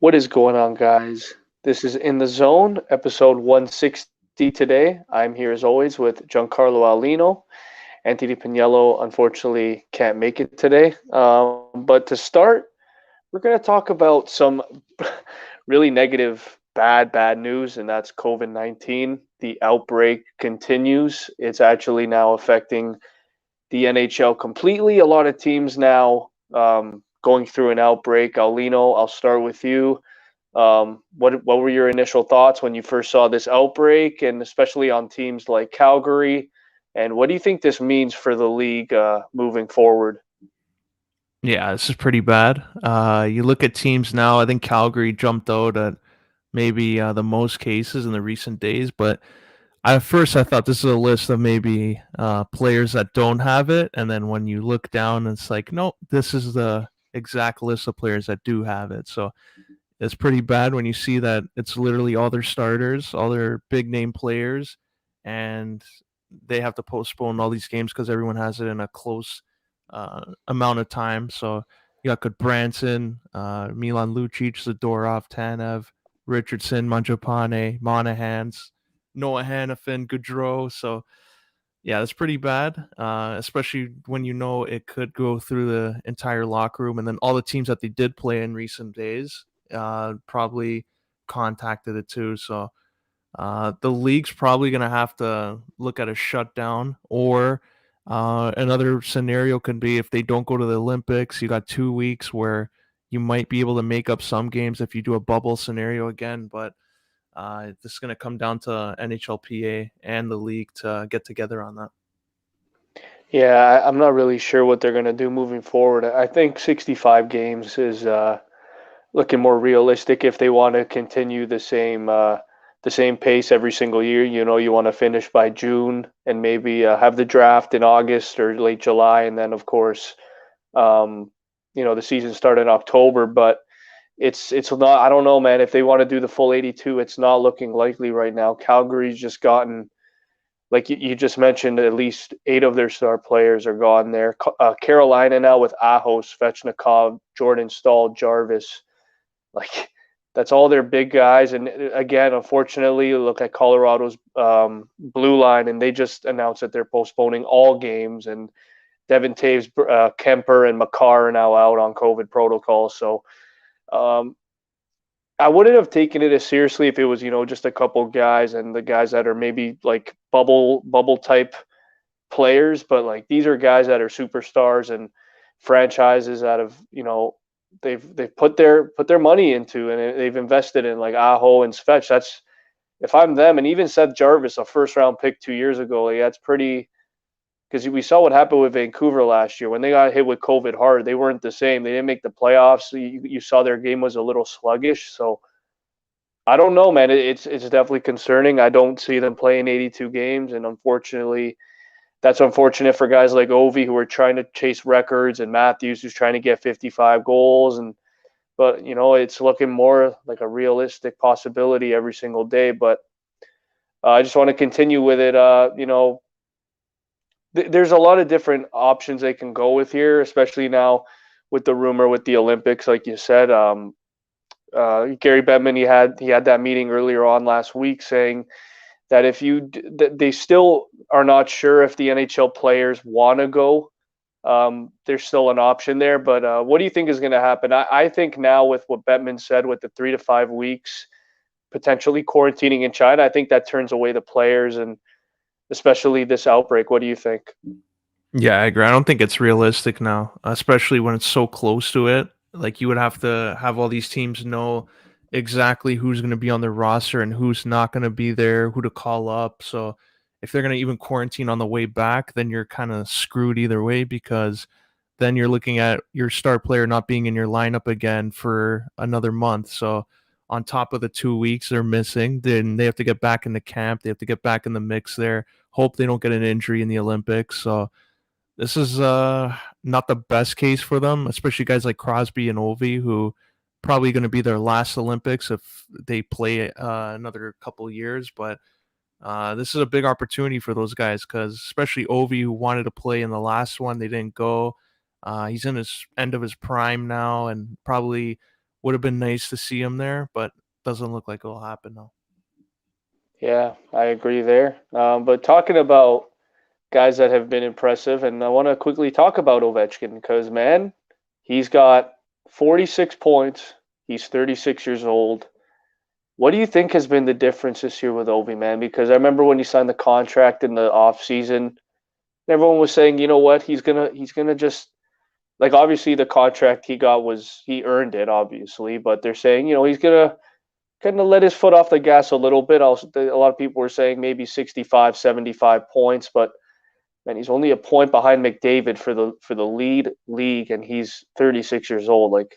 What is going on, guys? This is In the Zone, episode 160 today. I'm here as always with Giancarlo Aulino. Anthony Pagniello unfortunately can't make it today. But to start, we're going to talk about some really negative, bad news, and that's COVID-19. The outbreak continues. It's actually now affecting the NHL completely. A lot of teams now going through an outbreak. Aulino, I'll start with you. What were your initial thoughts when you first saw this outbreak, and especially on teams like Calgary? And what do you think this means for the league moving forward? Yeah, this is pretty bad. You look at teams now. I think Calgary jumped out at maybe the most cases in the recent days. But at first, I thought this is a list of maybe players that don't have it, and then when you look down, it's like, no, this is the exact list of players that do have it. So it's pretty bad when you see that it's literally all their starters, all their big name players, and they have to postpone all these games because everyone has it in a close amount of time. So you got good Branson, Milan Lucic, Zadorov, Tanev, Richardson, Mangiapane, Monahans, Noah Hannafin, Gaudreau. So yeah, that's pretty bad, especially when you know it could go through the entire locker room, and then all the teams that they did play in recent days probably contacted it too. So the league's probably going to have to look at a shutdown, or another scenario could be if they don't go to the Olympics, you got 2 weeks where you might be able to make up some games if you do a bubble scenario again. But this is going to come down to NHLPA and the league to get together on that. Yeah, I'm not really sure what they're going to do moving forward. I think 65 games is looking more realistic if they want to continue the same pace every single year. You know, you want to finish by June and maybe have the draft in August or late July, and then of course, um, the season start in October. But it's not. I don't know, man. If they want to do the full 82, it's not looking likely right now. Calgary's just gotten, like you just mentioned, at least 8 of their star players are gone there. Carolina now with Aho, Svechnikov, Jordan Stahl, Jarvis, like that's all their big guys. And again, unfortunately, look at Colorado's blue line, and they just announced that they're postponing all games. And Devin Taves, Kemper, and Makar are now out on COVID protocol. So um, I wouldn't have taken it as seriously if it was, just a couple guys and the guys that are maybe like bubble type players. But like these are guys that are superstars and franchises that have, they've put their money into, and they've invested in, like Aho and Svetch. That's, if I'm them, and even Seth Jarvis, a first round pick 2 years ago, like that's pretty, because we saw what happened with Vancouver last year when they got hit with COVID hard. They weren't the same. They didn't make the playoffs. So you saw their game was a little sluggish. So I don't know, man. It's definitely concerning. I don't see them playing 82 games, and unfortunately, that's unfortunate for guys like Ovi who are trying to chase records, and Matthews who's trying to get 55 goals. And but it's looking more like a realistic possibility every single day. But I just want to continue with it. There's a lot of different options they can go with here, especially now with the rumor with the Olympics, like you said. Gary Bettman, he had that meeting earlier on last week saying that they still are not sure if the NHL players want to go. There's still an option there, but what do you think is going to happen? I think now with what Bettman said, with the 3 to 5 weeks potentially quarantining in China, I think that turns away the players, and especially this outbreak. What do you think? Yeah, I agree. I don't think it's realistic now, especially when it's so close to it. Like you would have to have all these teams know exactly who's going to be on their roster and who's not going to be there, who to call up. So if they're going to even quarantine on the way back, then you're kind of screwed either way, because then you're looking at your star player not being in your lineup again for another month. So on top of the 2 weeks they're missing, then they have to get back in the camp. They have to get back in the mix there. Hope they don't get an injury in the Olympics. So this is not the best case for them, especially guys like Crosby and Ovi, who probably going to be their last Olympics if they play another couple years. But this is a big opportunity for those guys, because especially Ovi, who wanted to play in the last one, they didn't go. He's in his end of his prime now, and probably would have been nice to see him there, but doesn't look like it'll happen now. Yeah, I agree there. But talking about guys that have been impressive, and I want to quickly talk about Ovechkin because, man, he's got 46 points. He's 36 years old. What do you think has been the difference this year with Ovi, man? Because I remember when he signed the contract in the off season, everyone was saying, you know what, he's gonna just like obviously the contract he got was he earned it, obviously, but they're saying, he's gonna kind of let his foot off the gas a little bit. Also, a lot of people were saying maybe 65, 75 points, but man, he's only a point behind McDavid for the lead league, and he's 36 years old. Like,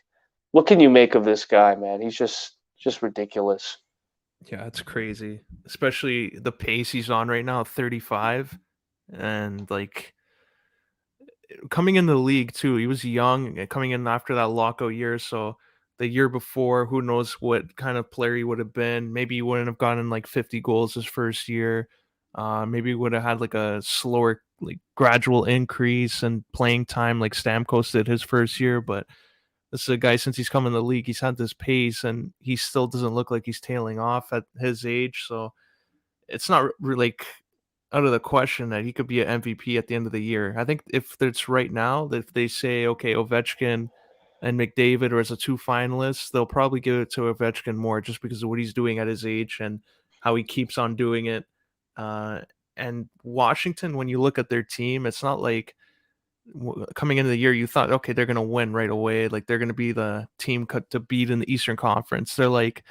what can you make of this guy, man? He's just ridiculous. Yeah, it's crazy, especially the pace he's on right now, 35, and like coming into the league too. He was young coming in after that lockout year, so the year before, who knows what kind of player he would have been. Maybe he wouldn't have gotten like 50 goals his first year. Maybe he would have had like a slower, like gradual increase in playing time, like Stamkos did his first year. But this is a guy since he's come in the league, he's had this pace, and he still doesn't look like he's tailing off at his age. So it's not really like out of the question that he could be an MVP at the end of the year. I think if it's right now, if they say, okay, Ovechkin and McDavid are as the two finalists, they'll probably give it to Ovechkin more just because of what he's doing at his age and how he keeps on doing it. Uh, and Washington, when you look at their team, it's not like coming into the year you thought, okay, they're going to win right away. Like they're going to be the team to beat in the Eastern Conference. They're like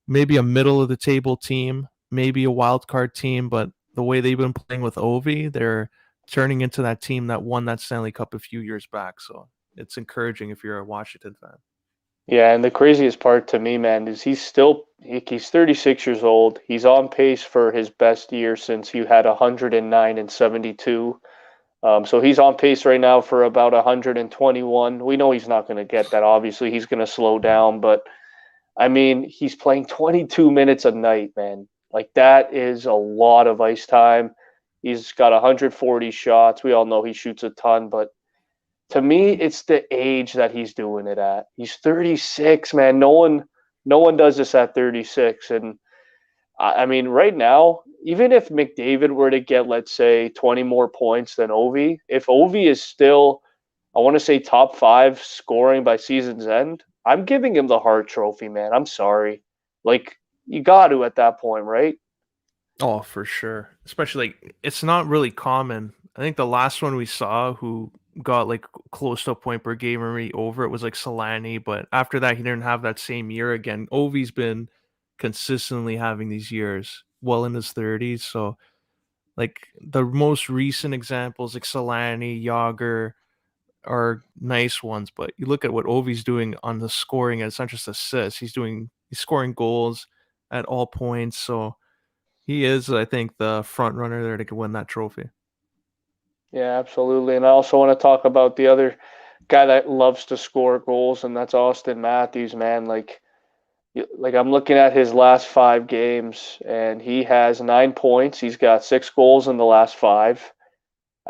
maybe a middle of the table team, maybe a wild card team, but the way they've been playing with Ovi, they're turning into that team that won that Stanley Cup a few years back. So it's encouraging if you're a Washington fan. Yeah, and the craziest part to me, man, is he's 36 years old. He's on pace for his best year since he had 109 and 72. So he's on pace right now for about 121. We know he's not going to get that. Obviously, he's going to slow down, but I mean, he's playing 22 minutes a night, man. Like that is a lot of ice time. He's got 140 shots. We all know he shoots a ton, but to me, it's the age that he's doing it at. He's 36, man. No one does this at 36. And I mean, right now, even if McDavid were to get, let's say, 20 more points than Ovi, if Ovi is still, I want to say, top five scoring by season's end, I'm giving him the Hart Trophy, man. I'm sorry. Like, you got to at that point, right? Oh, for sure. Especially like it's not really common. I think the last one we saw who got like close to a point per game or maybe over it was like Solani, but after that he didn't have that same year again. Ovi's been consistently having these years well in his 30s. So like the most recent examples like Solani, Yager are nice ones, but you look at what Ovi's doing on the scoring and it's not just assists. He's scoring goals at all points. So he is, I think, the front runner there to win that trophy. Yeah, absolutely. And I also want to talk about the other guy that loves to score goals, and that's Austin Matthews, man. Like I'm looking at his last 5 games, and he has 9 points. He's got 6 goals in the last five.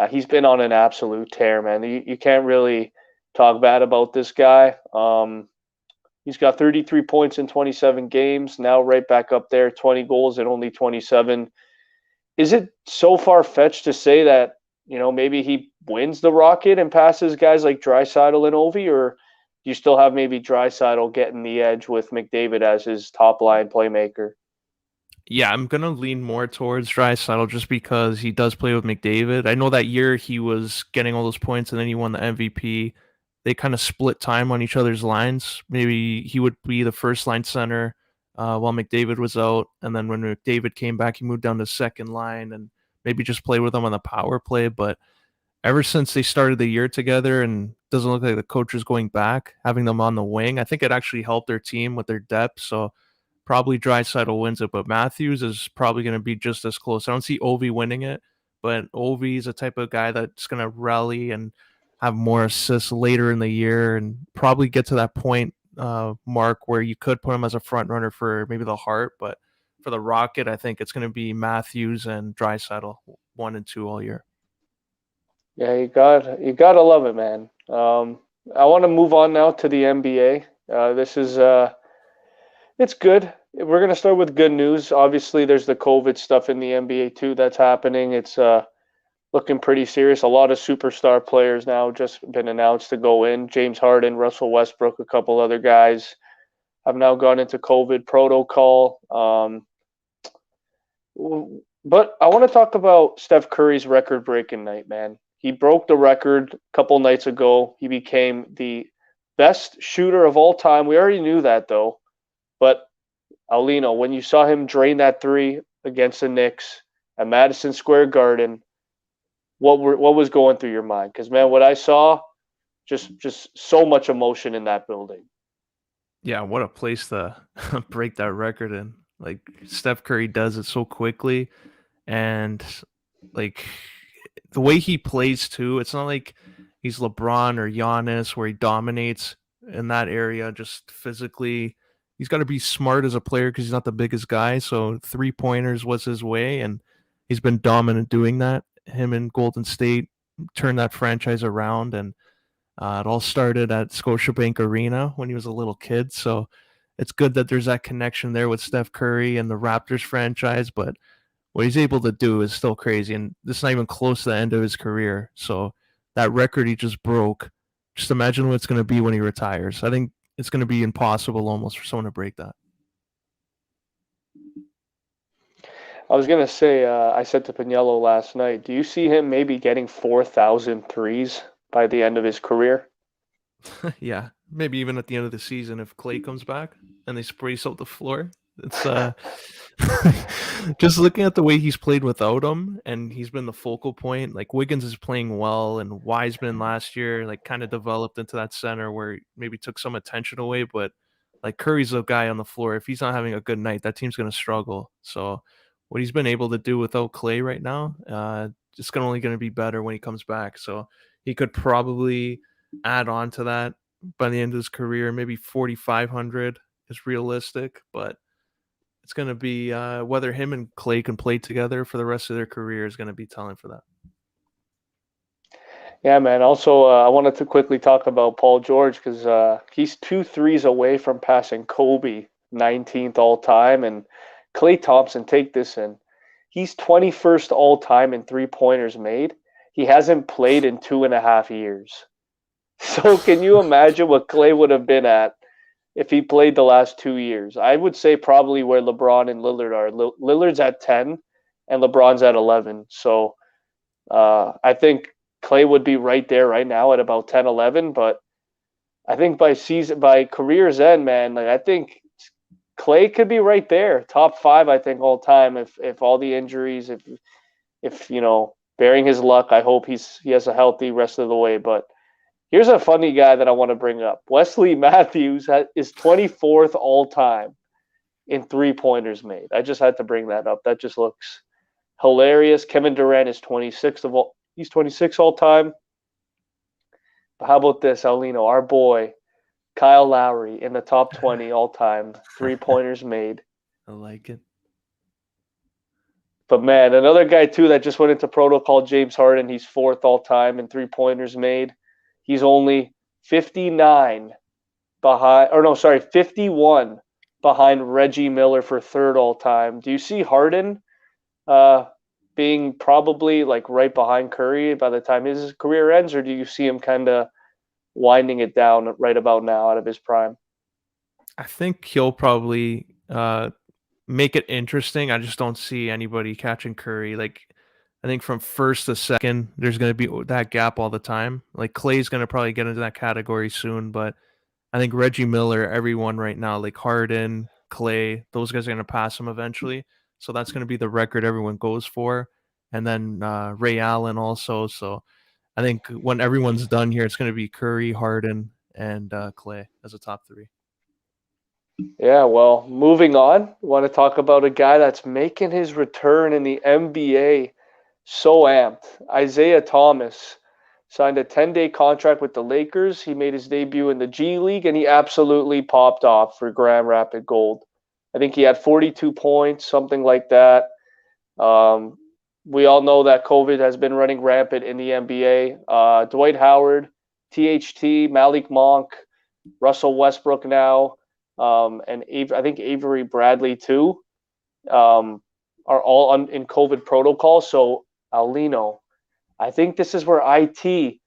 He's been on an absolute tear, man. You can't really talk bad about this guy. He's got 33 points in 27 games. Now right back up there, 20 goals in only 27. Is it so far fetched to say that maybe he wins the Rocket and passes guys like Draisaitl and Ovi, or do you still have maybe Draisaitl getting the edge with McDavid as his top line playmaker? Yeah, I'm gonna lean more towards Draisaitl just because he does play with McDavid. I know that year he was getting all those points and then he won the MVP. They kind of split time on each other's lines. Maybe he would be the first line center while McDavid was out, and then when McDavid came back, he moved down to second line and maybe just play with him on the power play. But ever since they started the year together and doesn't look like the coach is going back, having them on the wing, I think it actually helped their team with their depth. So probably Draisaitl wins it, but Matthews is probably going to be just as close. I don't see Ovi winning it, but Ovi is a type of guy that's going to rally and have more assists later in the year and probably get to that point mark where you could put him as a front runner for maybe the Hart, but for the Rocket, I think it's going to be Matthews and Draisaitl 1 and 2 all year. Yeah, you gotta love it, man. I want to move on now to the NBA, This is it's good. We're gonna start with good news. Obviously, there's the COVID stuff in the NBA too that's happening. It's looking pretty serious. A lot of superstar players now just been announced to go in. James Harden, Russell Westbrook, a couple other guys have now gone into COVID protocol. But I want to talk about Steph Curry's record-breaking night, man. He broke the record a couple nights ago. He became the best shooter of all time. We already knew that, though. But Aulino, when you saw him drain that three against the Knicks at Madison Square Garden, what was going through your mind? Because man, what I saw, just so much emotion in that building. Yeah, what a place to break that record in. Like Steph Curry does it so quickly, and like the way he plays too. It's not like he's LeBron or Giannis where he dominates in that area just physically. He's got to be smart as a player because he's not the biggest guy. So 3-pointers was his way, and he's been dominant doing that. Him and Golden State turned that franchise around, and it all started at Scotiabank Arena when he was a little kid. So it's good that there's that connection there with Steph Curry and the Raptors franchise. But what he's able to do is still crazy. And this is not even close to the end of his career. So that record he just broke, just imagine what it's going to be when he retires. I think it's going to be impossible almost for someone to break that. I was going to say, I said to Pagniello last night, do you see him maybe getting 4,000 threes by the end of his career? Yeah, maybe even at the end of the season if Clay comes back and they sprays out the floor. It's just looking at the way he's played without him, and he's been the focal point. Like Wiggins is playing well, and Wiseman last year like kind of developed into that center where maybe took some attention away. But like Curry's the guy on the floor. If he's not having a good night, that team's going to struggle. So what he's been able to do without Clay right now, it's only going to be better when he comes back. So he could probably add on to that by the end of his career. Maybe 4,500 is realistic, but it's going to be whether him and Clay can play together for the rest of their career is going to be telling for that. Yeah, man. Also, I wanted to quickly talk about Paul George because he's 2 threes away from passing Kobe 19th all time, and Klay Thompson, take this in. He's 21st all time in 3-pointers made. He hasn't played in 2.5 years. So can you imagine what Klay would have been at if he played the last 2 years? I would say probably where LeBron and Lillard are. Lillard's at 10 and LeBron's at 11. So I think Klay would be right there right now at about 10, 11. But I think by career's end, man, like I think Klay could be right there, top 5. I think all time if all the injuries, if bearing his luck, I hope he has a healthy rest of the way. But here's a funny guy that I want to bring up. Wesley Matthews is 24th all time in 3-pointers made. I just had to bring that up. That just looks hilarious. Kevin Durant is 26th of all. He's 26 all time. But how about this, Aulino? Our boy, Kyle Lowry, in the top 20 all time, 3-pointers made. I like it. But man, another guy too that just went into protocol, James Harden. He's 4th all time in 3-pointers made. He's only 51 behind Reggie Miller for 3rd all time. Do you see Harden being probably like right behind Curry by the time his career ends, or do you see him kind of winding it down right about now out of his prime? I think he'll probably make it interesting. I just don't see anybody catching Curry. Like I think from first to second, there's going to be that gap all the time. Like Clay's going to probably get into that category soon, but I think Reggie Miller, everyone right now, like Harden, Clay, those guys are going to pass him eventually. So that's going to be the record everyone goes for. And then Ray Allen also. So I think when everyone's done here, it's going to be Curry, Harden, and Clay as a top 3. Yeah, well, moving on, I want to talk about a guy that's making his return in the NBA. So amped. Isaiah Thomas signed a 10-day contract with the Lakers. He made his debut in the G League, and he absolutely popped off for Grand Rapid Gold. I think he had 42 points, something like that. We all know that COVID has been running rampant in the NBA. Dwight Howard, THT, Malik Monk, Russell Westbrook now, and I think Avery Bradley too, um, are all in COVID protocol. So Aulino, I think this is where IT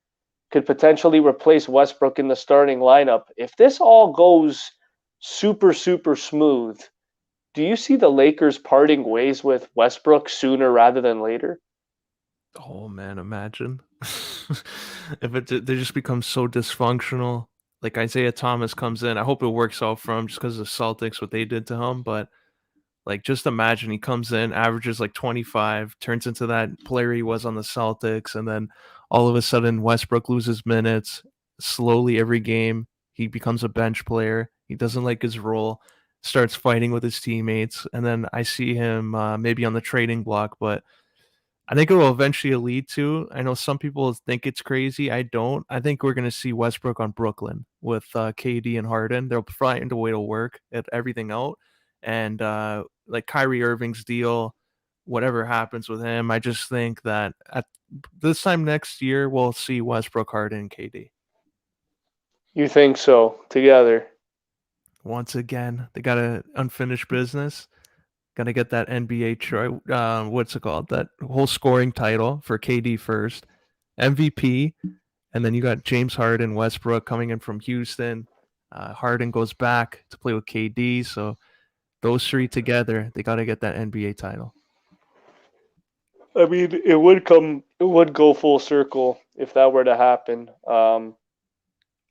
could potentially replace Westbrook in the starting lineup. If this all goes super, super smooth, do you see the Lakers parting ways with Westbrook sooner rather than later? Oh man, imagine if they just become so dysfunctional. Like Isaiah Thomas comes in. I hope it works out for him just because of the Celtics, what they did to him. But like, just imagine he comes in, averages like 25, turns into that player he was on the Celtics, and then all of a sudden Westbrook loses minutes slowly every game. He becomes a bench player. He doesn't like his role, starts fighting with his teammates, and then I see him maybe on the trading block. But I think it will eventually lead to. I know some people think it's crazy. I don't. I think we're going to see Westbrook on Brooklyn with KD and Harden. They'll find a way to work at everything out. And like Kyrie Irving's deal, whatever happens with him, I just think that at this time next year, we'll see Westbrook, Harden, and KD. You think so? Together. Once again, they got a unfinished business. Got to get that NBA, what's it called? That whole scoring title for KD first. MVP, and then you got James Harden, Westbrook coming in from Houston. Harden goes back to play with KD, so those three together, they got to get that NBA title. I mean, it would go full circle if that were to happen.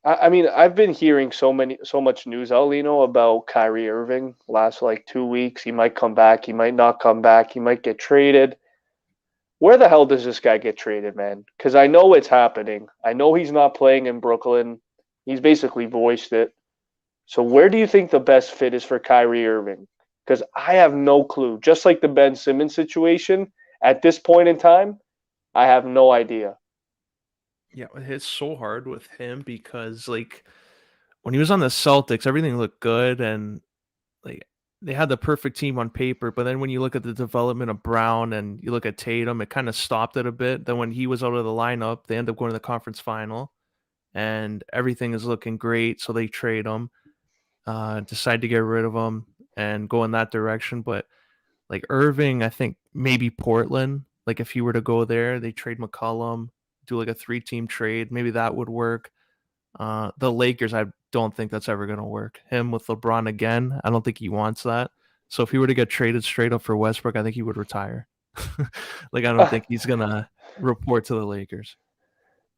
I mean, I've been hearing so much news, Alino, about Kyrie Irving last like 2 weeks. He might come back, he might not come back, he might get traded. Where the hell does this guy get traded, man? Because I know it's happening. I know he's not playing in Brooklyn. He's basically voiced it. So where do you think the best fit is for Kyrie Irving? Because I have no clue. Just like the Ben Simmons situation, at this point in time, I have no idea. Yeah, it's so hard with him because like when he was on the Celtics, everything looked good and like they had the perfect team on paper, but then when you look at the development of Brown and you look at Tatum, it kind of stopped it a bit. Then when he was out of the lineup, they end up going to the conference final and everything is looking great, so they trade him. Decide to get rid of him and go in that direction. But like Irving, I think maybe Portland. Like if you were to go there, they trade McCollum, do like a 3-team trade. Maybe that would work. The Lakers, I don't think that's ever gonna work. Him with LeBron again, I don't think he wants that. So if he were to get traded straight up for Westbrook, I think he would retire. Like I don't think he's gonna report to the Lakers.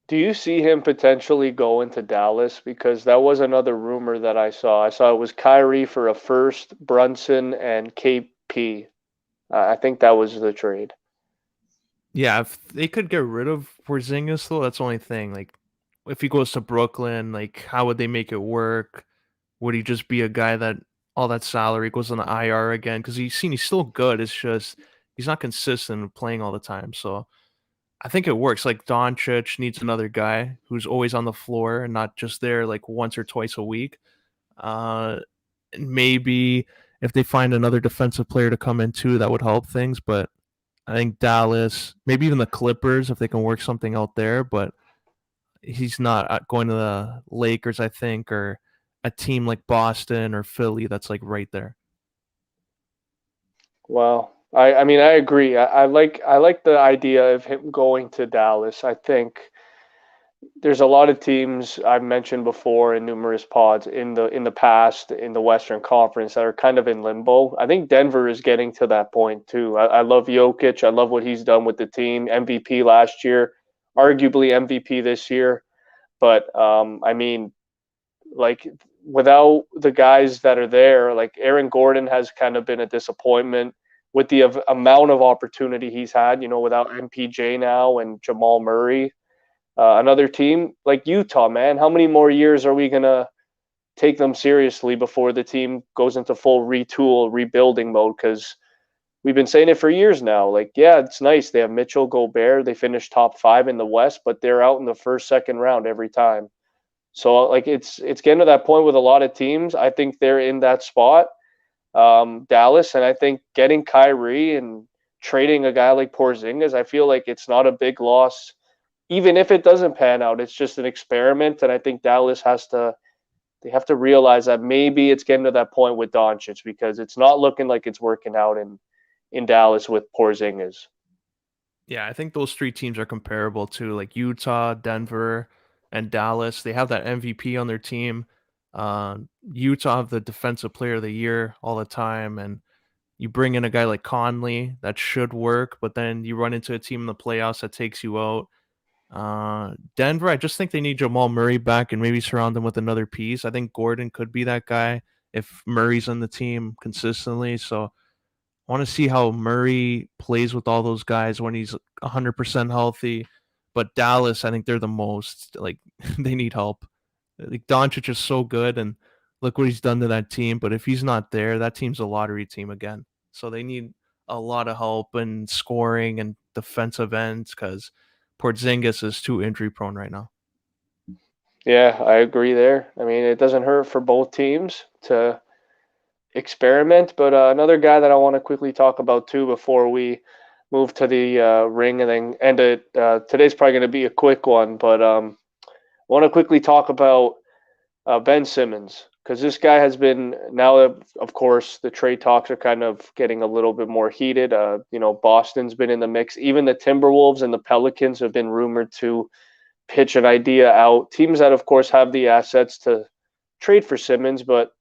Do you see him potentially going to Dallas? Because that was another rumor that I saw. I saw it was Kyrie for a first, Brunson, and KP. I think that was the trade. Yeah, if they could get rid of Porzingis though, that's the only thing. Like if he goes to Brooklyn, like how would they make it work? Would he just be a guy that all that salary goes on the IR again? Because he's still good. It's just he's not consistent playing all the time. So I think it works. Like Doncic needs another guy who's always on the floor and not just there like once or twice a week. Uh, maybe if they find another defensive player to come in too, that would help things. But I think Dallas, maybe even the Clippers, if they can work something out there. But he's not going to the Lakers, I think, or a team like Boston or Philly that's like right there. Well, I mean I agree. I like the idea of him going to Dallas. I think there's a lot of teams I've mentioned before in numerous pods in the past in the Western Conference that are kind of in limbo. I think Denver is getting to that point too. I love Jokic. I love what he's done with the team. MVP last year, arguably MVP this year. But I mean, like without the guys that are there, like Aaron Gordon has kind of been a disappointment with the amount of opportunity he's had. You know, without MPJ now and Jamal Murray, another team like Utah, man, how many more years are we gonna take them seriously before the team goes into full retool rebuilding mode? Because we've been saying it for years now. Like, yeah, it's nice they have Mitchell, Gobert, they finished top 5 in the West, but they're out in the first, second round every time. So like it's getting to that point with a lot of teams. I think they're in that spot, Dallas, and I think getting Kyrie and trading a guy like Porzingis, I feel like it's not a big loss, even if it doesn't pan out. It's just an experiment, and I think Dallas they have to realize that maybe it's getting to that point with Doncic because it's not looking like it's working out in Dallas with Porzingis. Yeah, I think those three teams are comparable to like Utah, Denver, and Dallas. They have that MVP on their team. Utah have the Defensive Player of the Year all the time, and you bring in a guy like Conley that should work, but then you run into a team in the playoffs that takes you out. Denver, I just think they need Jamal Murray back and maybe surround him with another piece. I think Gordon could be that guy if Murray's on the team consistently. So I want to see how Murray plays with all those guys when he's 100% healthy. But Dallas, I think they're the most like they need help. Like Doncic is so good, and look what he's done to that team. But if he's not there, that team's a lottery team again. So they need a lot of help and scoring and defensive ends because Porzingis is too injury prone right now. Yeah, I agree there. I mean, it doesn't hurt for both teams to experiment. But another guy that I want to quickly talk about too before we move to the ring and then end it. Today's probably going to be a quick one, but I want to quickly talk about Ben Simmons because this guy has been now that, of course, the trade talks are kind of getting a little bit more heated. Boston's been in the mix. Even the Timberwolves and the Pelicans have been rumored to pitch an idea out. Teams that, of course, have the assets to trade for Simmons, but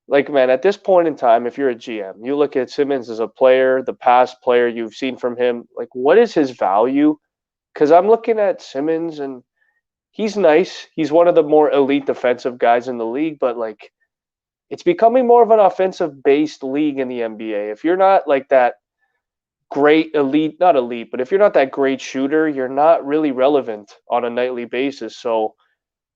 like, man, at this point in time, if you're a GM, you look at Simmons as a player, the past player you've seen from him, like, what is his value? Because I'm looking at Simmons and he's nice. He's one of the more elite defensive guys in the league, but like, it's becoming more of an offensive based league in the NBA. If you're not like that great elite, not elite, but if you're not that great shooter, you're not really relevant on a nightly basis. So,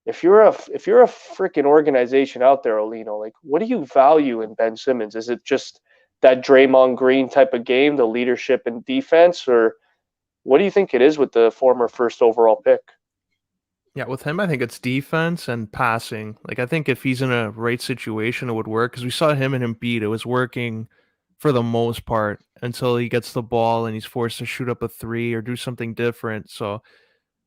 if you're a freaking organization out there, Aulino, like what do you value in Ben Simmons? Is it just that Draymond Green type of game, the leadership and defense, or what do you think it is with the former first overall pick? Yeah, with him, I think it's defense and passing. Like, I think if he's in a right situation, it would work because we saw him and Embiid. It was working for the most part until he gets the ball and he's forced to shoot up a three or do something different. So,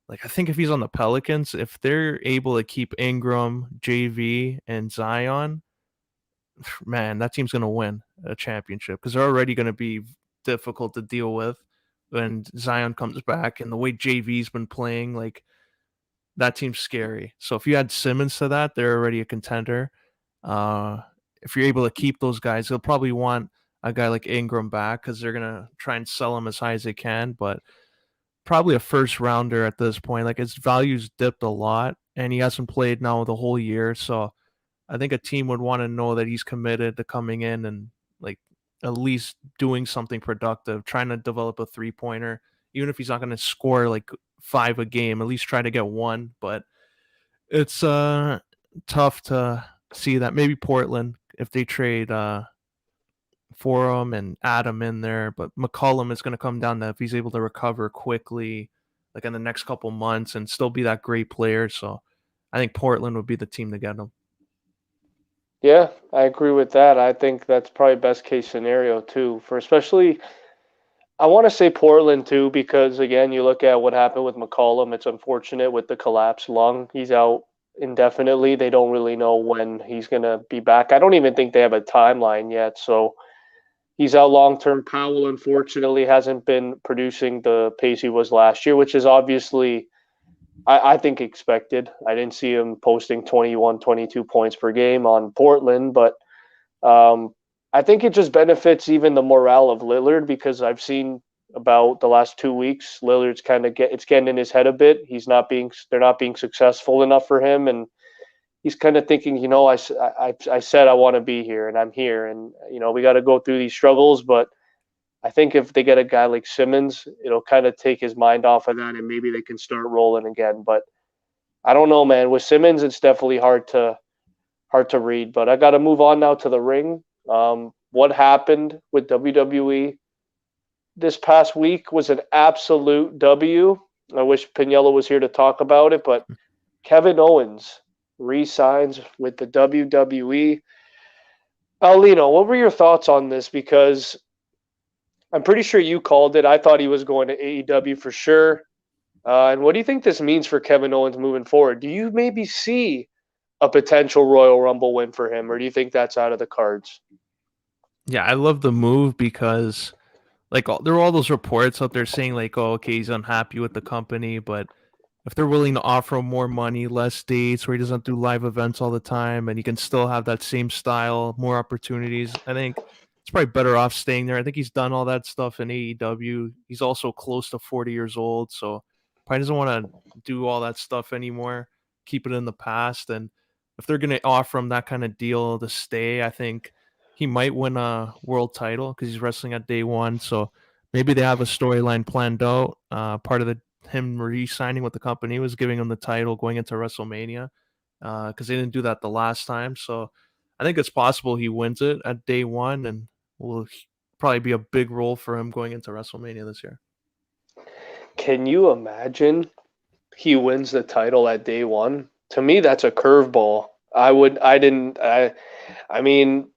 like, I think if he's on the Pelicans, if they're able to keep Ingram, JV, and Zion, man, that team's going to win a championship because they're already going to be difficult to deal with when Zion comes back and the way JV's been playing. Like, that team's scary. So if you add Simmons to that, they're already a contender. Uh, if you're able to keep those guys, they'll probably want a guy like Ingram back because they're gonna try and sell him as high as they can. But probably a first rounder at this point. Like his value's dipped a lot, and he hasn't played now the whole year. So I think a team would want to know that he's committed to coming in and like at least doing something productive, trying to develop a 3-pointer, even if he's not going to score like 5 a game, at least try to get one. But it's tough to see that. Maybe Portland if they trade for him and add him in there, but McCollum is going to come down to if he's able to recover quickly, like in the next couple months, and still be that great player. So I think Portland would be the team to get him. Yeah, I agree with that. I think that's probably best case scenario too, for especially I want to say Portland too, because again, you look at what happened with McCollum. It's unfortunate with the collapsed lung. He's out indefinitely. They don't really know when he's going to be back. I don't even think they have a timeline yet. So he's out long term. Powell, unfortunately, hasn't been producing the pace he was last year, which is obviously, I think, expected. I didn't see him posting 21, 22 points per game on Portland, but um, I think it just benefits even the morale of Lillard because I've seen about the last 2 weeks, Lillard's kind of it's getting in his head a bit. They're not being successful enough for him, and he's kind of thinking, I said I want to be here, and I'm here, and we got to go through these struggles. But I think if they get a guy like Simmons, it'll kind of take his mind off of that, and maybe they can start rolling again. But I don't know, man. With Simmons, it's definitely hard to read. But I got to move on now to the ring. What happened with WWE this past week was an absolute W. I wish Pagniello was here to talk about it, but Kevin Owens re-signs with the WWE. Aulino, what were your thoughts on this? Because I'm pretty sure you called it. I thought he was going to AEW for sure. And what do you think this means for Kevin Owens moving forward? Do you maybe see a potential Royal Rumble win for him, or do you think that's out of the cards? Yeah, I love the move because there are all those reports out there saying like, oh, okay, he's unhappy with the company, but if they're willing to offer him more money, less dates, where he doesn't do live events all the time, and he can still have that same style, more opportunities, I think it's probably better off staying there. I think he's done all that stuff in AEW. He's also close to 40 years old, so probably doesn't want to do all that stuff anymore. Keep it in the past, and if they're going to offer him that kind of deal to stay, I think he might win a world title because he's wrestling at day one. So maybe they have a storyline planned out. Part of the him re-signing with the company was giving him the title going into WrestleMania because they didn't do that the last time. So I think it's possible he wins it at day one and will probably be a big role for him going into WrestleMania this year. Can you imagine he wins the title at day one? To me, that's a curveball. I mean,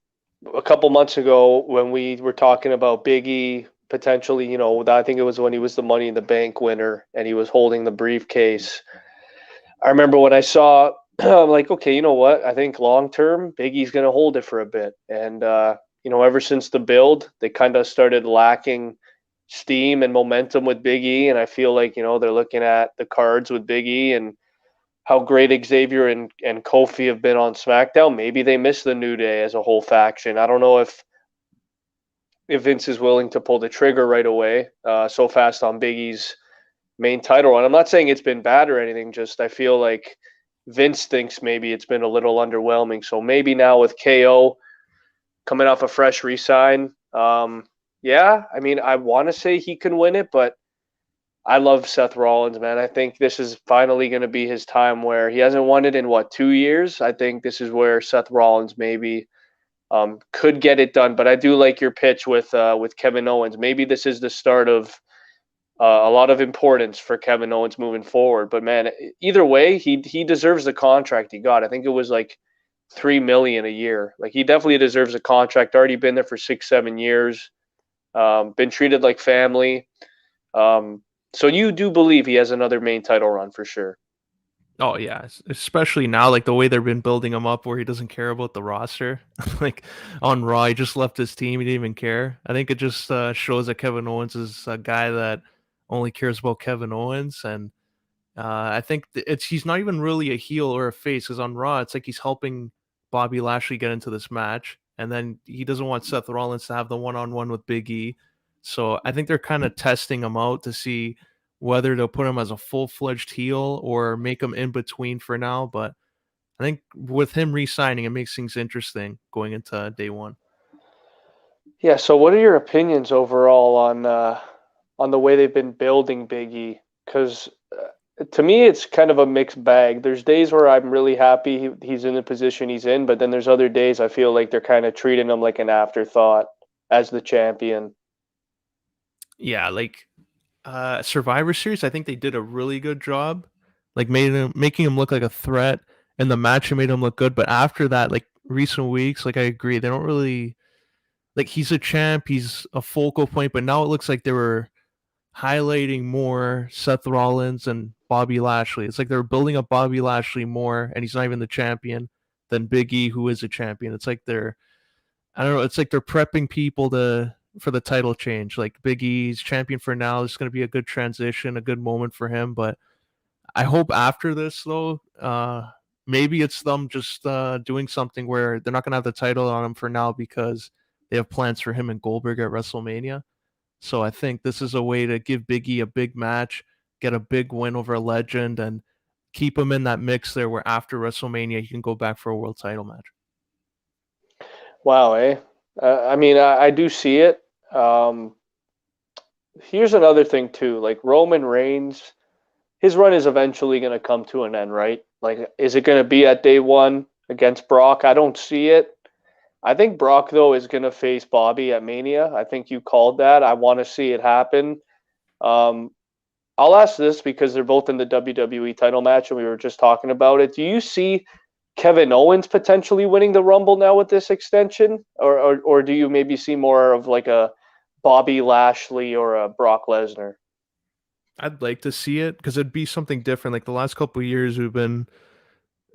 a couple months ago when we were talking about Big E potentially, I think it was when he was the Money in the Bank winner and he was holding the briefcase. I remember when I saw, I'm like, okay, you know what? I think long term, Big E's going to hold it for a bit. And, ever since the build, they kind of started lacking steam and momentum with Big E. And I feel like, they're looking at the cards with Big E and how great Xavier and Kofi have been on SmackDown. Maybe they miss the New Day as a whole faction. I don't know if Vince is willing to pull the trigger right away so fast on Big E's main title run. I'm not saying it's been bad or anything, just I feel like Vince thinks maybe it's been a little underwhelming. So maybe now with KO coming off a fresh re-sign, yeah, I mean, I want to say he can win it, but I love Seth Rollins, man. I think this is finally going to be his time where he hasn't won it in 2 years. I think this is where Seth Rollins maybe could get it done. But I do like your pitch with Kevin Owens. Maybe this is the start of a lot of importance for Kevin Owens moving forward. But man, either way, he deserves the contract he got. I think it was like $3 million a year. Like he definitely deserves a contract. Already been there for 6-7 years. Been treated like family. So you do believe he has another main title run for sure? Oh yeah, especially now, like the way they've been building him up, where he doesn't care about the roster. Like on Raw, he just left his team; he didn't even care. I think it just shows that Kevin Owens is a guy that only cares about Kevin Owens, and I think it's he's not even really a heel or a face. Because on Raw, it's like he's helping Bobby Lashley get into this match, and then he doesn't want Seth Rollins to have the one-on-one with Big E. So I think they're kind of testing him out to see whether they'll put him as a full-fledged heel or make him in between for now. But I think with him re-signing, it makes things interesting going into day one. Yeah. So what are your opinions overall on the way they've been building Big E? Because to me, it's kind of a mixed bag. There's days where I'm really happy he's in the position he's in, but then there's other days I feel like they're kind of treating him like an afterthought as the champion. Yeah, like Survivor Series, I think they did a really good job, like making him look like a threat. And the match made him look good, but after that, like recent weeks, like I agree, they don't really like he's a champ, he's a focal point, but now it looks like they were highlighting more Seth Rollins and Bobby Lashley. It's like they're building up Bobby Lashley more, and he's not even the champion, than Big E, who is a champion. It's like I don't know, it's like they're prepping people to for the title change. Like Big E's champion for now. It's going to be a good transition, a good moment for him. But I hope after this, though, maybe it's them just doing something where they're not going to have the title on him for now because they have plans for him and Goldberg at WrestleMania. So I think this is a way to give Big E a big match, get a big win over a legend, and keep him in that mix there where after WrestleMania he can go back for a world title match. Wow, eh? I mean, I do see it. Um, Here's another thing too. Like Roman Reigns, his run is eventually going to come to an end, right? Like, is it going to be at day one against Brock? I don't see it. I think Brock though is going to face Bobby at Mania. I think you called that. I want to see it happen. Um, I'll ask this because they're both in the WWE title match, and we were just talking about it. Do you see Kevin Owens potentially winning the Rumble now with this extension, or do you maybe see more of like a Bobby Lashley or a Brock Lesnar? I'd like to see it because it'd be something different. Like the last couple of years, we've been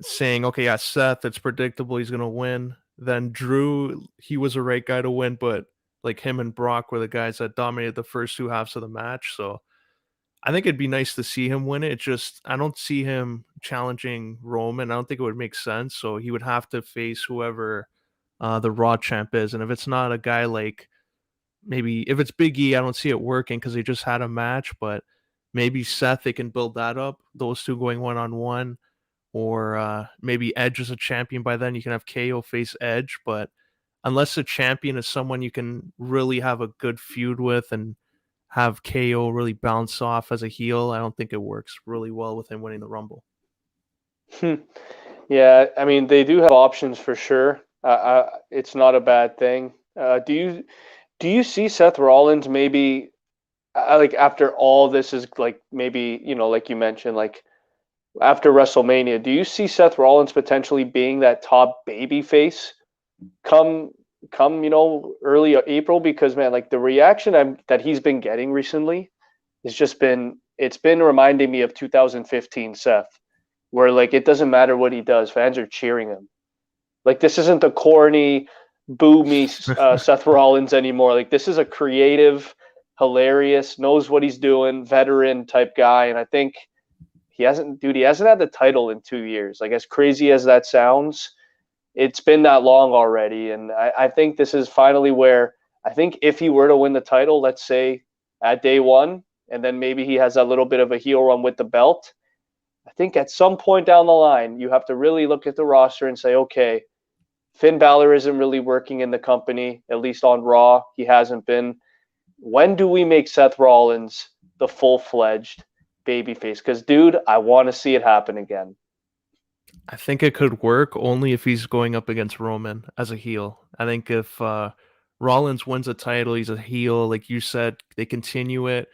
saying, okay, yeah, Seth, it's predictable he's gonna win. Then Drew, he was the right guy to win, but like him and Brock were the guys that dominated the first two halves of the match. So I think it'd be nice to see him win it. It just I don't see him challenging Roman. I don't think it would make sense. So he would have to face whoever the Raw champ is, and if it's not a guy like maybe if it's Big E, I don't see it working because they just had a match. But maybe Seth, they can build that up. Those two going 1-on-1, or maybe Edge is a champion by then. You can have KO face Edge, but unless the champion is someone you can really have a good feud with and have KO really bounce off as a heel, I don't think it works really well with him winning the Rumble. Yeah, I mean they do have options for sure. It's not a bad thing. Do you see Seth Rollins maybe like after all this is like maybe like you mentioned like after WrestleMania, do you see Seth Rollins potentially being that top baby face come early April? Because man, like the reaction that he's been getting recently has just been reminding me of 2015 Seth, where like it doesn't matter what he does, fans are cheering him. Like this isn't the corny, boomy Seth Rollins anymore. Like this is a creative, hilarious, knows what he's doing, veteran type guy, and I think he hasn't had the title in 2 years. Like as crazy as that sounds, it's been that long already. And I think this is finally where I think if he were to win the title, let's say at day one, and then maybe he has a little bit of a heel run with the belt, I think at some point down the line, you have to really look at the roster and say, okay, Finn Balor isn't really working in the company, at least on Raw. He hasn't been. When do we make Seth Rollins the full-fledged babyface? Because, dude, I want to see it happen again. I think it could work only if he's going up against Roman as a heel. I think if Rollins wins a title, he's a heel, like you said, they continue it,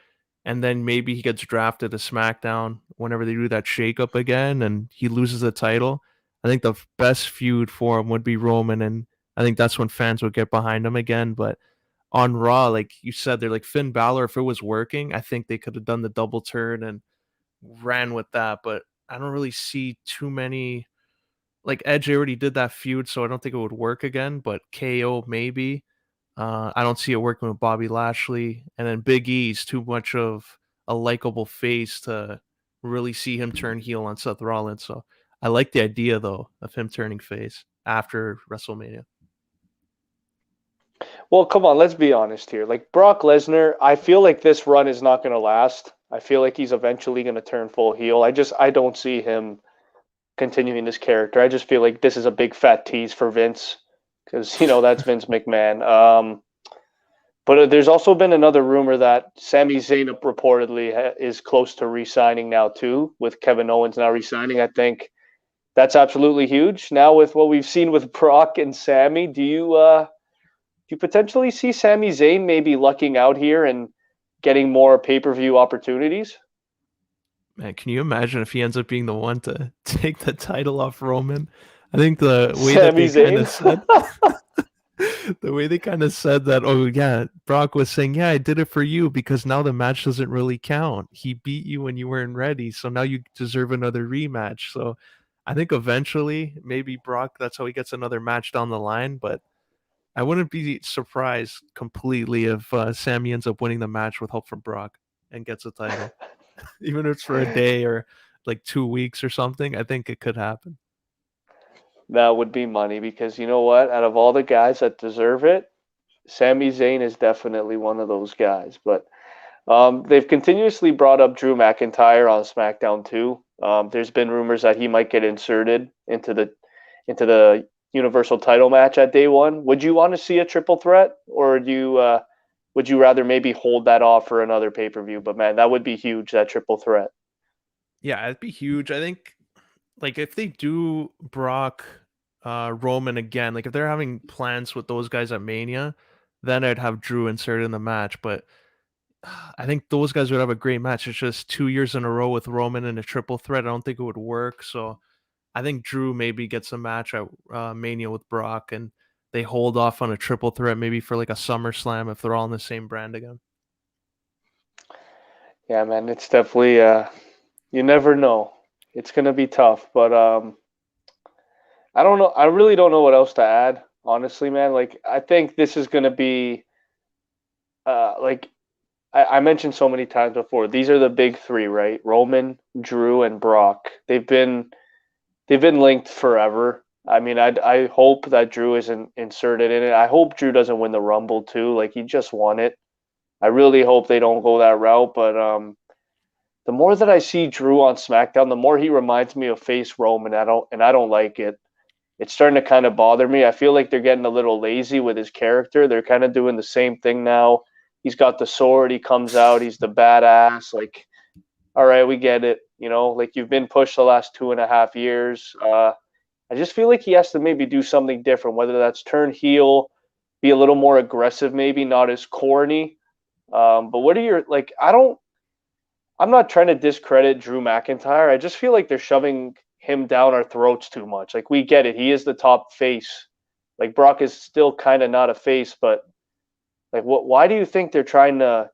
and then maybe he gets drafted to SmackDown whenever they do that shakeup again, and he loses the title. I think the best feud for him would be Roman, and I think that's when fans would get behind him again. But on Raw, like you said, they're like Finn Balor. If it was working, I think they could have done the double turn and ran with that. But I don't really see too many like Edge already did that feud, so I don't think it would work again. But KO maybe. I don't see it working with Bobby Lashley, and then Big E's too much of a likable face to really see him turn heel on Seth Rollins. So I like the idea though of him turning face after WrestleMania. Well, come on, let's be honest here. Like Brock Lesnar, I feel like this run is not going to last. I feel like he's eventually going to turn full heel. I don't see him continuing this character. I just feel like this is a big fat tease for Vince because that's Vince McMahon. But there's also been another rumor that Sami Zayn reportedly is close to re-signing now too, with Kevin Owens now re-signing. I think that's absolutely huge. Now with what we've seen with Brock and Sami, do you potentially see Sami Zayn maybe lucking out here and getting more pay-per-view opportunities? Man, can you imagine if he ends up being the one to take the title off Roman? I think the way that Sami they kind Zayn? of said the way they kind of said that, oh yeah, Brock was saying, yeah, I did it for you because now the match doesn't really count. He beat you when you weren't ready, so now you deserve another rematch. So I think eventually, maybe Brock, that's how he gets another match down the line. But I wouldn't be surprised completely if Sammy ends up winning the match with help from Brock and gets a title, even if it's for a day or like 2 weeks or something. I think it could happen. That would be money because you know what? Out of all the guys that deserve it, Sami Zayn is definitely one of those guys. But they've continuously brought up Drew McIntyre on SmackDown too. There's been rumors that he might get inserted into the Universal Title match at Day One. Would you want to see a triple threat, or would you rather maybe hold that off for another pay per view? But man, that would be huge. That triple threat. Yeah, it'd be huge. I think like if they do Brock, Roman again, like if they're having plans with those guys at Mania, then I'd have Drew inserted in the match. But I think those guys would have a great match. It's just 2 years in a row with Roman in a triple threat. I don't think it would work. So I think Drew maybe gets a match at Mania with Brock, and they hold off on a triple threat maybe for like a SummerSlam if they're all in the same brand again. Yeah, man, it's definitely you never know. It's gonna be tough, but I don't know. I really don't know what else to add, honestly, man. Like, I think this is going to be, like, I mentioned so many times before, these are the big three, right? Roman, Drew, and Brock. They've been linked forever. I mean, I hope that Drew isn't inserted in it. I hope Drew doesn't win the Rumble too. Like he just won it. I really hope they don't go that route. But the more that I see Drew on SmackDown, the more he reminds me of face Roman. I don't like it. It's starting to kind of bother me. I feel like they're getting a little lazy with his character. They're kind of doing the same thing now. He's got the sword. He comes out. He's the badass. Like, all right, we get it. Like you've been pushed the last 2.5 years. I just feel like he has to maybe do something different, whether that's turn heel, be a little more aggressive, maybe not as corny. But what are your like? I'm not trying to discredit Drew McIntyre. I just feel like they're shoving him down our throats too much. Like we get it, he is the top face. Like Brock is still kind of not a face, but like what? Why do you think they're trying to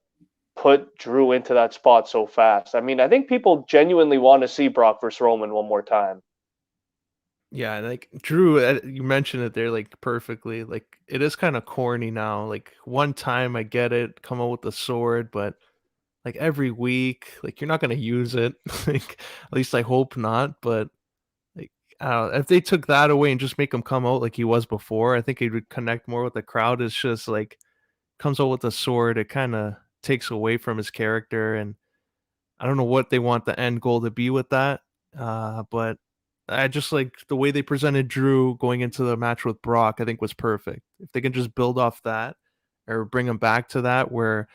put Drew into that spot so fast? I mean, I think people genuinely want to see Brock versus Roman one more time. Yeah, like Drew, you mentioned it there like perfectly. Like it is kind of corny now. Like one time I get it, come out with the sword, but like every week, like you're not gonna use it. Like at least I hope not. But like if they took that away and just make him come out like he was before, I think he would connect more with the crowd. It's just like comes out with a sword, it kind of takes away from his character, and I don't know what they want the end goal to be with that. But I just like the way they presented Drew going into the match with Brock, I think was perfect. If they can just build off that or bring him back to that where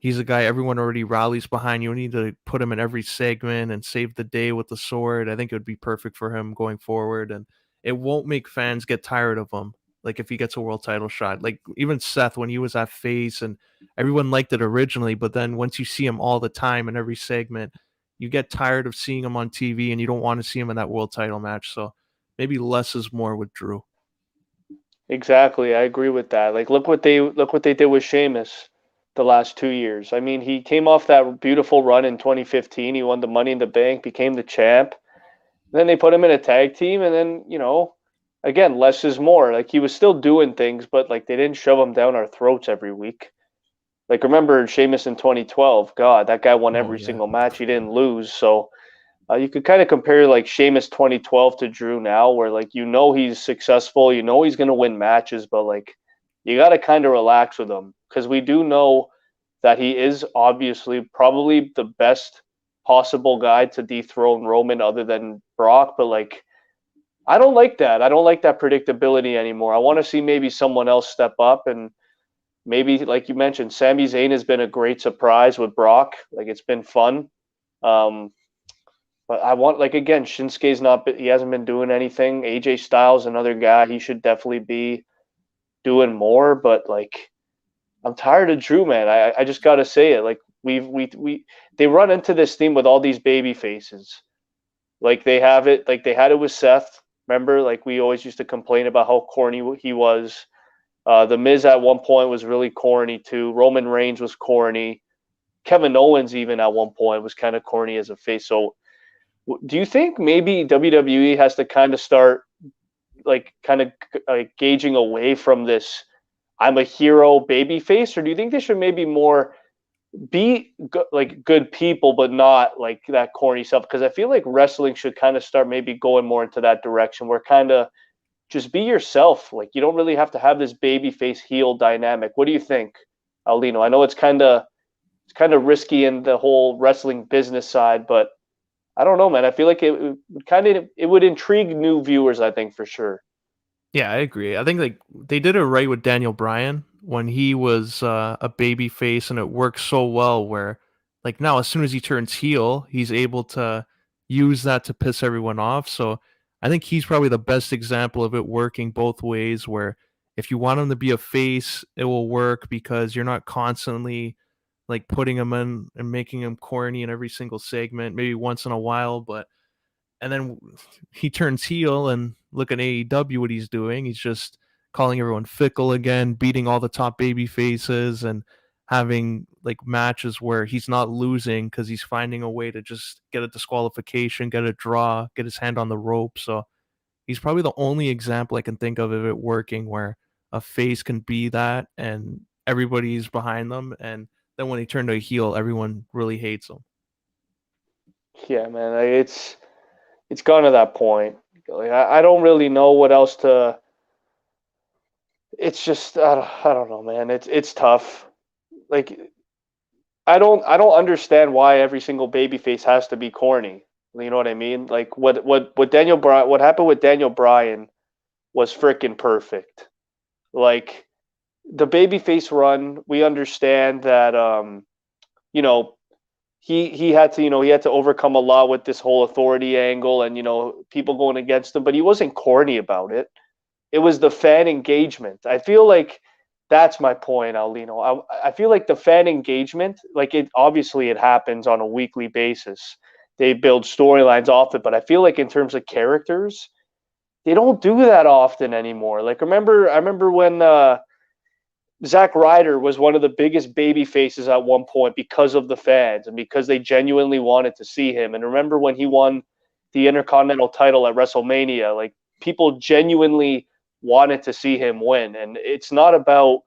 he's a guy everyone already rallies behind. You need to put him in every segment and save the day with the sword. I think it would be perfect for him going forward, and it won't make fans get tired of him. Like if he gets a world title shot, like even Seth when he was at face, and everyone liked it originally, but then once you see him all the time in every segment, you get tired of seeing him on TV, and you don't want to see him in that world title match. So maybe less is more with Drew. Exactly, I agree with that. Like, look what they did with Sheamus the last 2 years. I mean, he came off that beautiful run in 2015. He won the Money in the Bank, became the champ. Then they put him in a tag team, and then again, less is more. Like he was still doing things, but like they didn't shove him down our throats every week. Like remember Sheamus in 2012? God, that guy won Oh every yeah. single match. He didn't lose. So you could kind of compare like Sheamus 2012 to Drew now, where like he's successful, he's gonna win matches, but like you got to kind of relax with him because we do know that he is obviously probably the best possible guy to dethrone Roman other than Brock, but like I don't like that. I don't like that predictability anymore. I want to see maybe someone else step up and maybe like you mentioned, Sami Zayn has been a great surprise with Brock. Like it's been fun. Um, but I want like again, Shinsuke's not he hasn't been doing anything. AJ Styles another guy, he should definitely be doing more, but like I'm tired of Drew, man. I just got to say it. Like we they run into this theme with all these baby faces. Like they have it, like they had it with Seth. Remember, like we always used to complain about how corny he was. The Miz at one point was really corny too. Roman Reigns was corny. Kevin Owens even at one point was kind of corny as a face. So, do you think maybe WWE has to kind of start like kind of gauging away from this I'm a hero baby face, or do you think they should maybe more be like good people, but not like that corny stuff? Because I feel like wrestling should kind of start maybe going more into that direction, where kind of just be yourself. Like you don't really have to have this baby face heel dynamic. What do you think, Aulino? I know it's kind of risky in the whole wrestling business side, but I don't know, man. I feel like it would intrigue new viewers. I think for sure. Yeah, I agree. I think like they did it right with Daniel Bryan when he was a baby face, and it worked so well. Where like now, as soon as he turns heel, he's able to use that to piss everyone off. So I think he's probably the best example of it working both ways. Where if you want him to be a face, it will work because you're not constantly like putting him in and making him corny in every single segment. Maybe once in a while, but and then he turns heel and look at AEW what he's doing. He's just calling everyone fickle again, beating all the top baby faces and having like matches where he's not losing because he's finding a way to just get a disqualification, get a draw, get his hand on the rope. So he's probably the only example I can think of it working where a face can be that and everybody's behind them, and then when he turned to a heel, everyone really hates him. Yeah, man, like, it's gone to that point. Like, I don't really know what else to. It's just I don't know, man. It's tough. Like I don't understand why every single babyface has to be corny. You know what I mean? Like what Daniel Bryan, what happened with Daniel Bryan was freaking perfect. Like the babyface run, we understand that you know, he had to, he had to overcome a lot with this whole authority angle and people going against him, but he wasn't corny about it. It was the fan engagement. I feel like that's my point, Aulino. I feel like the fan engagement, like it obviously it happens on a weekly basis. They build storylines off it, but I feel like in terms of characters, they don't do that often anymore. Like I remember when Zack Ryder was one of the biggest baby faces at one point because of the fans and because they genuinely wanted to see him. And remember when he won the Intercontinental title at WrestleMania, like people genuinely wanted to see him win. And it's not about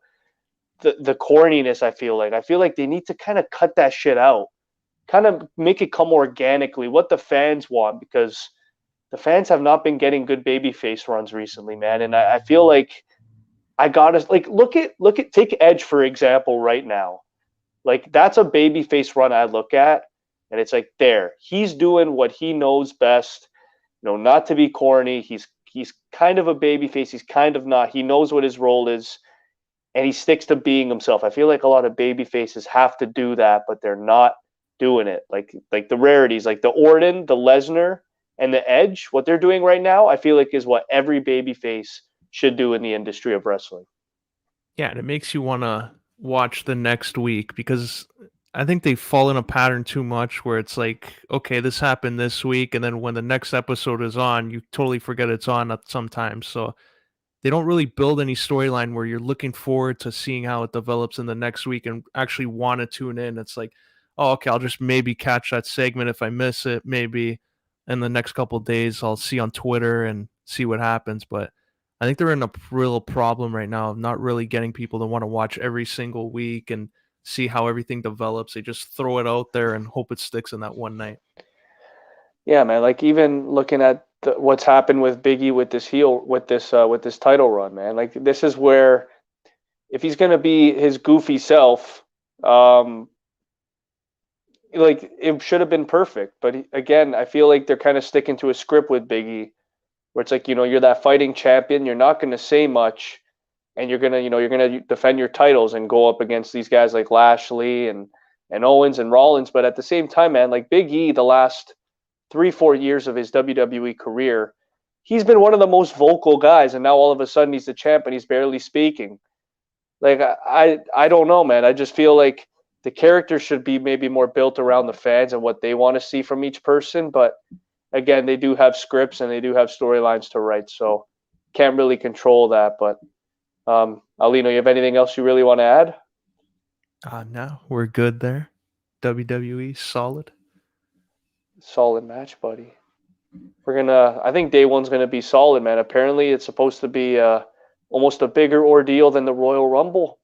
the corniness, I feel like they need to kind of cut that shit out. Kind of make it come organically, what the fans want, because the fans have not been getting good baby face runs recently, man. And I feel like I gotta like look at take Edge for example right now. Like that's a baby face run I look at, and it's like there he's doing what he knows best. Not to be corny. He's kind of a baby face. He's kind of not. He knows what his role is, and he sticks to being himself. I feel like a lot of baby faces have to do that, but they're not doing it. Like the rarities, like the Orton, the Lesnar, and the Edge. What they're doing right now, I feel like is what every baby face should do in the industry of wrestling. Yeah, and it makes you want to watch the next week because I think they fall in a pattern too much where it's like, okay, this happened this week, and then when the next episode is on, you totally forget it's on at sometimes. So they don't really build any storyline where you're looking forward to seeing how it develops in the next week and actually want to tune in. It's like, oh, okay, I'll just maybe catch that segment if I miss it. Maybe in the next couple of days, I'll see on Twitter and see what happens. But I think they're in a real problem right now of not really getting people to want to watch every single week and see how everything develops. They just throw it out there and hope it sticks in that one night. Yeah, man. Like even looking at what's happened with Biggie with this with this title run, man. Like this is where if he's gonna be his goofy self, um, like it should have been perfect. But again, I feel like they're kind of sticking to a script with Biggie, where it's like you're that fighting champion, you're not gonna say much, and you're gonna defend your titles and go up against these guys like Lashley and Owens and Rollins. But at the same time, man, like Big E, the last 3-4 years of his WWE career, he's been one of the most vocal guys, and now all of a sudden he's the champ and he's barely speaking. Like I don't know, man. I just feel like the character should be maybe more built around the fans and what they want to see from each person. But again, they do have scripts and they do have storylines to write, so can't really control that. But Aulino, you have anything else you really want to add? No, we're good there. WWE, solid. Solid match, buddy. I think day one's gonna be solid, man. Apparently, it's supposed to be almost a bigger ordeal than the Royal Rumble.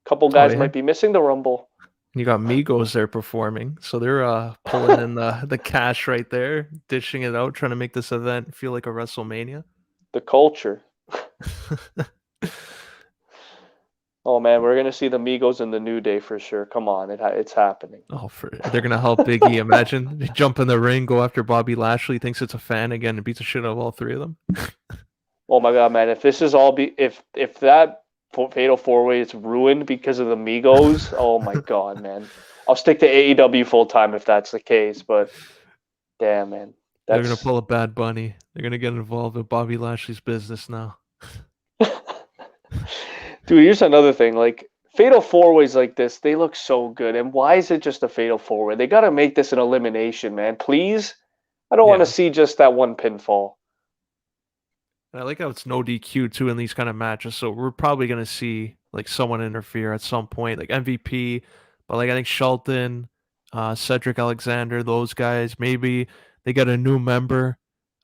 A couple Oh, guys yeah. might be missing the Rumble. You got Migos there performing, so they're pulling in the cash right there, dishing it out, trying to make this event feel like a WrestleMania. The culture. Oh man, we're gonna see the Migos in the New Day for sure. Come on, it's happening. They're gonna help Biggie. Imagine they jump in the ring, go after Bobby Lashley, thinks it's a fan again, and beats the shit out of all three of them. Oh my god, man! If this is all be if that fatal four way is ruined because of the Migos, oh my god, man! I'll stick to AEW full time if that's the case. But damn, man, They're gonna that's pull a Bad Bunny. They're gonna get involved with Bobby Lashley's business now. dude. Here's another thing. Like fatal four ways like this, they look so good. And why is it just a fatal four way? They got to make this an elimination, man. Please, I don't want to Yeah, see just that one pinfall. and I like how it's no DQ too in these kind of matches. So we're probably gonna see like someone interfere at some point, like MVP. But like I think Shelton, Cedric Alexander, those guys, maybe they get a new member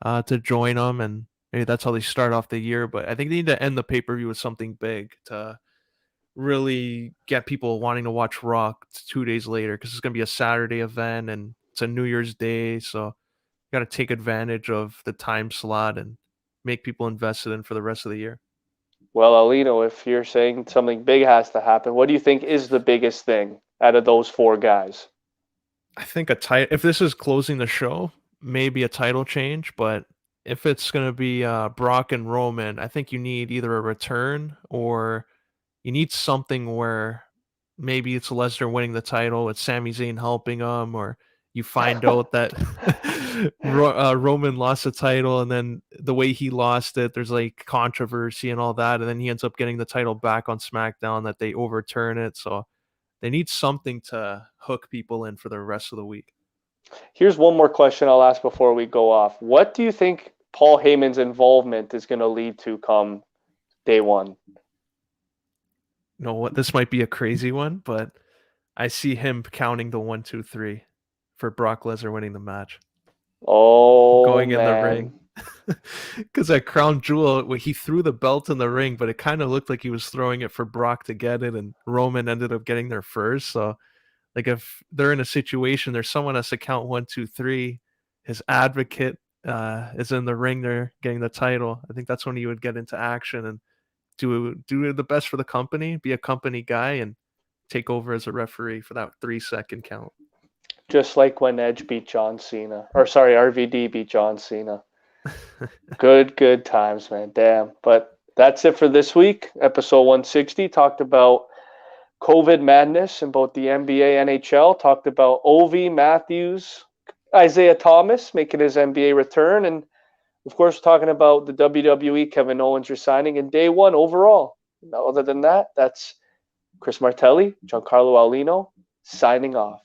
to join them, and maybe that's how they start off the year. But I think they need to end the pay-per-view with something big to really get people wanting to watch Raw 2 days later, because it's going to be a Saturday event and it's a New Year's Day. So you got to take advantage of the time slot and make people invested in for the rest of the year. Well, Aulino, if you're saying something big has to happen, what do you think is the biggest thing out of those four guys? I think if this is closing the show, maybe a title change, but if it's going to be Brock and Roman, I think you need either a return or you need something where maybe it's Lesnar winning the title with Sami Zayn helping him, or you find out that Roman lost the title, and then the way he lost it, there's like controversy and all that, and then he ends up getting the title back on SmackDown that they overturn it. So they need something to hook people in for the rest of the week. Here's one more question I'll ask before we go off. What do you think Paul Heyman's involvement is going to lead to come day one? You know what? This might be a crazy one, but I see him counting the 1, 2, 3 for Brock Lesnar winning the match, Oh, going in the ring. man. Because that crown jewel, he threw the belt in the ring, but it kind of looked like he was throwing it for Brock to get it, and Roman ended up getting there first. So, like, if they're in a situation, there's someone has to count 1, 2, 3. His advocate is in the ring there getting the title. I think that's when he would get into action and do the best for the company, be a company guy, and take over as a referee for that 3-second count. Just like when Edge beat John Cena. Or, sorry, RVD beat John Cena. Good times, man. Damn. But that's it for this week. Episode 160 talked about COVID madness in both the NBA, NHL. Talked about Ovi, Matthews, Isaiah Thomas making his NBA return. And, of course, talking about the WWE, Kevin Owens resigning in day one overall. Other than that, that's Chris Martelli, Giancarlo Aulino, signing off.